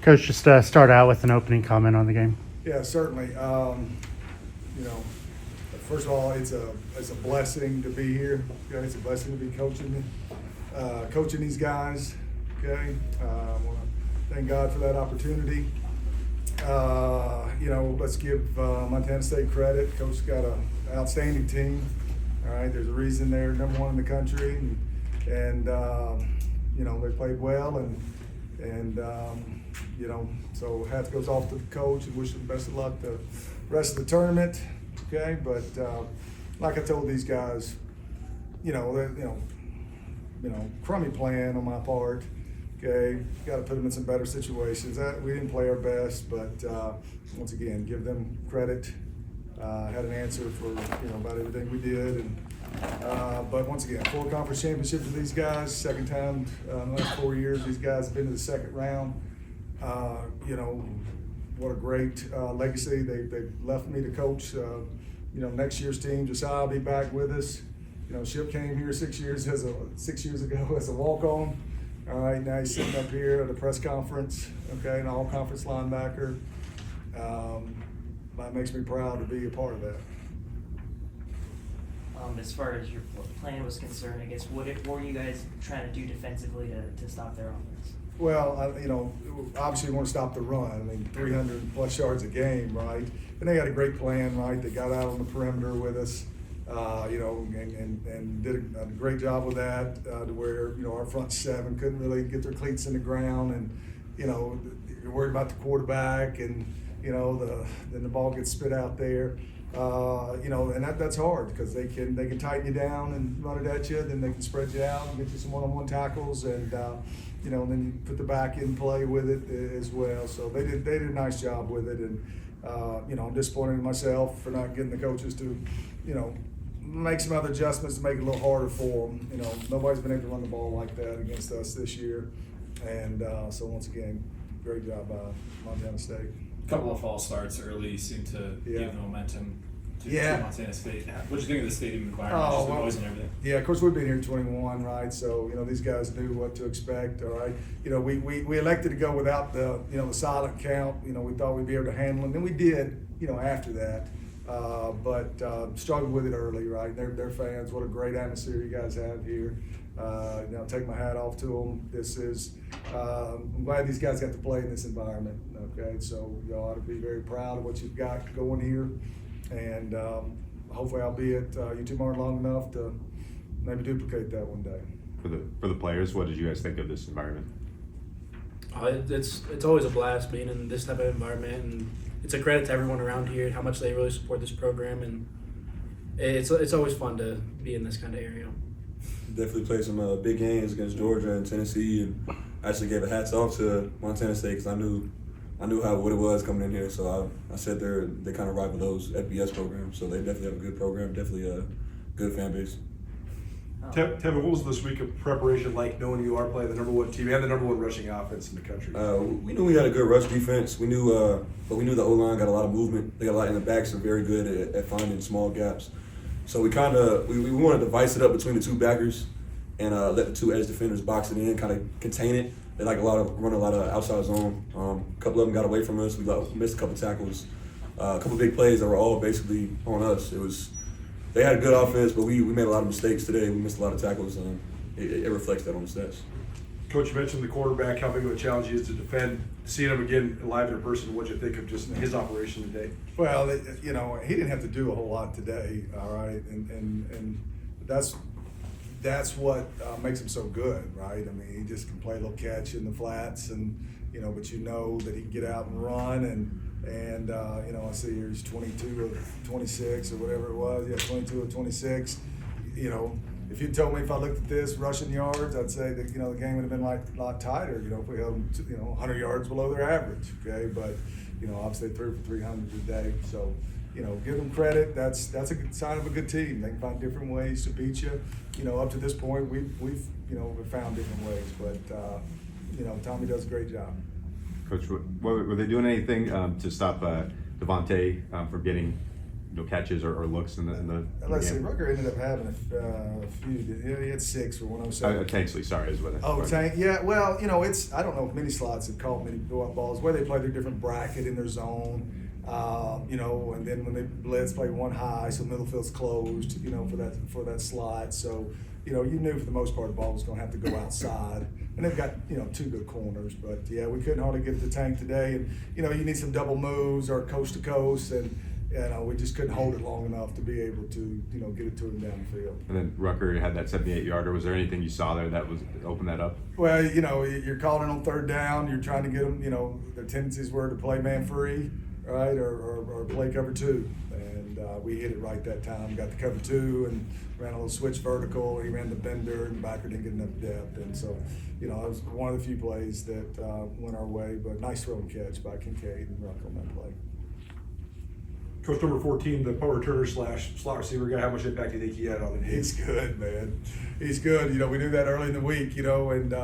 Coach, just start out with an opening comment on the game. Yeah, certainly. You know, first of all, it's a blessing to be here. Okay, it's a blessing to be coaching these guys. Okay, I want to thank God for that opportunity. You know, let's give Montana State credit. Coach's got an outstanding team. All right, there's a reason they're #1 in the country, and you know, they played well, and you know, so hat goes off to the coach and wish them best of luck the rest of the tournament. Okay, but like I told these guys, you know, crummy plan on my part. Okay, got to put them in some better situations. We didn't play our best, but once again, give them credit. Had an answer for about everything we did, and but once again, 4 conference championships for these guys. Second time in the last 4 years these guys have been to the second round. You know, what a great legacy they left me to coach. You know, next year's team. Josiah will be back with us. You know, Shipp came here 6 years ago as a walk-on. All right, now he's sitting up here at a press conference. Okay, an all-conference linebacker. That makes me proud to be a part of that. As far as your plan was concerned, I guess, what were you guys trying to do defensively to stop their offense? Well, you know, obviously we want to stop the run. I mean, 300 plus yards a game, right? And they got a great plan, right? They got out on the perimeter with us, you know, and did a great job with that to where, you know, our front 7 couldn't really get their cleats in the ground, and, you know, you're worried about the quarterback, and, you know, then the ball gets spit out there. You know, and that's hard because they can tighten you down and run it at you, then they can spread you out and get you some one-on-one tackles, and you know, then you put the back in play with it as well. So they did a nice job with it, and you know, I'm disappointed in myself for not getting the coaches to, you know, make some other adjustments to make it a little harder for them. You know, nobody's been able to run the ball like that against us this year, and so once again, great job by Montana State. Couple of false starts early seemed to give momentum to Montana State. What do you think of the stadium environment, just the noise and everything? Yeah, of course, we've been here 21, right? So, you know, these guys knew what to expect, all right? You know, we elected to go without the, you know, the silent count. You know, we thought we'd be able to handle them, and we did, you know, after that. But struggled with it early, right? They're fans. What a great atmosphere you guys have here. You know, take my hat off to them. This is, I'm glad these guys got to play in this environment, okay? So you ought to be very proud of what you've got going here. And hopefully I'll be at UT long enough to maybe duplicate that one day. For the players, what did you guys think of this environment? It's always a blast being in this type of environment, and it's a credit to everyone around here how much they really support this program, and it's always fun to be in this kind of area. Definitely played some big games against Georgia and Tennessee, and actually gave a hats off to Montana State because I knew what it was coming in here. So I said they kind of rival those FBS programs, so they definitely have a good program, definitely a good fan base. Tevin, what was this week of preparation like, knowing you are playing the #1 team and the #1 rushing offense in the country? We knew we had a good rush defense. We knew, but we knew the O-line got a lot of movement. They got a lot in the backs, are very good at finding small gaps. So we wanted to vice it up between the 2 backers and let the 2 edge defenders box it in, kind of contain it. They run a lot of outside zone. A couple of them got away from us. We missed a couple tackles, a couple big plays that were all basically on us. They had a good offense, but we made a lot of mistakes today. We missed a lot of tackles. It reflects that on the stats. Coach, you mentioned the quarterback, how big of a challenge he is to defend. Seeing him again live in person, what did you think of just his operation today? Well, you know, he didn't have to do a whole lot today, all right, and that's what makes him so good, right? I mean, he just can play a little catch in the flats, and you know, but you know that he can get out and run, and you know, I see here he's 22 of 26 or whatever it was. Yeah, 22 of 26. You know, if you told me if I looked at this rushing yards, I'd say that, you know, the game would have been like a lot tighter. You know, if we held them, 100 yards below their average. Okay, but you know, obviously they threw for 300 today. So, you know, give them credit. That's a good sign of a good team. They can find different ways to beat you. You know, up to this point, we've found different ways. But you know, Tommy does a great job. Coach, were they doing anything to stop Devontae from getting catches or looks in the Let's see, game? Rucker ended up having a few. He had 6 for 107. Tanksley, sorry, is what I. Oh, Tank. Yeah. Well, it's. I don't know if many slots have caught many balls where they play their different bracket in their zone. And then when they blitz, play one high, so middle field's closed. For that slot. So, you knew for the most part the ball was going to have to go outside. And they've got 2 good corners, but yeah, we couldn't hardly get the Tank today. And you need some double moves or coast to coast, and we just couldn't hold it long enough to be able to get it to him downfield. And then Rucker had that 78-yarder. Was there anything you saw there that was open that up? Well, you're calling on 3rd down. You're trying to get them. Their tendencies were to play man free, right, or play cover 2, and we hit it right that time. Got the cover 2 and ran a little switch vertical. He ran the bender, and the backer didn't get enough depth, and so it was one of the few plays that went our way. But nice throw and catch by Kincaid and Ruck on that play. Coach number 14, the punt returner / slot receiver guy, how much impact do you think he had on the game? He's good, man. He's good. We knew that early in the week, and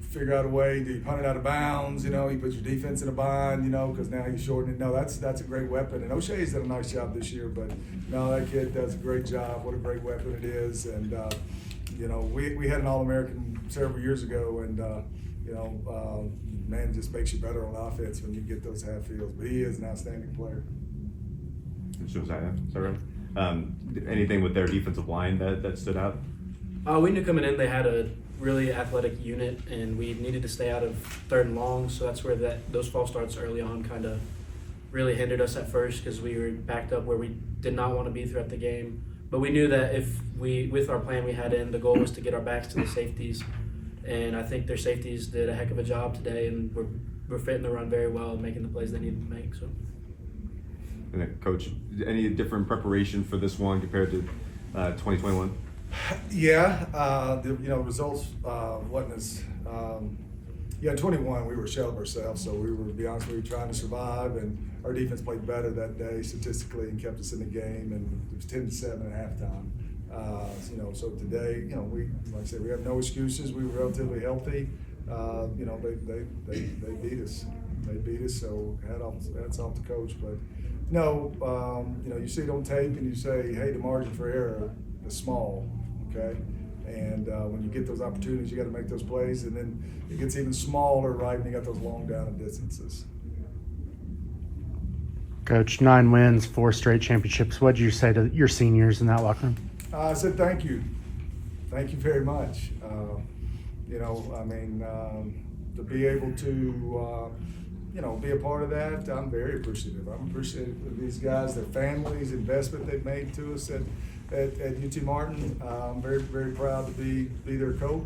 figure out a way. Do you punt it out of bounds? You put your defense in a bind, because now you shorten it. No, that's a great weapon. And O'Shea's done a nice job this year, but no, that kid does a great job. What a great weapon it is. And, we had an All-American several years ago, and, man, it just makes you better on offense when you get those half fields. But he is an outstanding player. Josiah, is that right? Anything with their defensive line that stood out? We knew coming in they had a really athletic unit, and we needed to stay out of 3rd and long, so that's where those false starts early on kind of really hindered us at first because we were backed up where we did not want to be throughout the game. But we knew that with our plan we had the goal was to get our backs to the safeties, and I think their safeties did a heck of a job today, and we're fitting the run very well and making the plays they needed to make. So. And then, Coach, any different preparation for this one compared to 2021? Yeah, the results wasn't as. 21 we were a shell of ourselves, so we were, to be honest with you, trying to survive, and our defense played better that day statistically and kept us in the game, and it was 10-7 at halftime. So today, we, like I said, we have no excuses. We were relatively healthy. They beat us. They beat us. So hats off the coach. But no, you see it on tape and you say, hey, the margin for error is small. Okay. And when you get those opportunities, you got to make those plays, and then it gets even smaller, right? And you got those long down and distances. Coach, 9 wins, 4 straight championships. What did you say to your seniors in that locker room? I said thank you. Thank you very much. To be able to, be a part of that, I'm very appreciative. I'm appreciative of these guys, their families, investment they've made to us at UT Martin. I'm very, very proud to be their coach.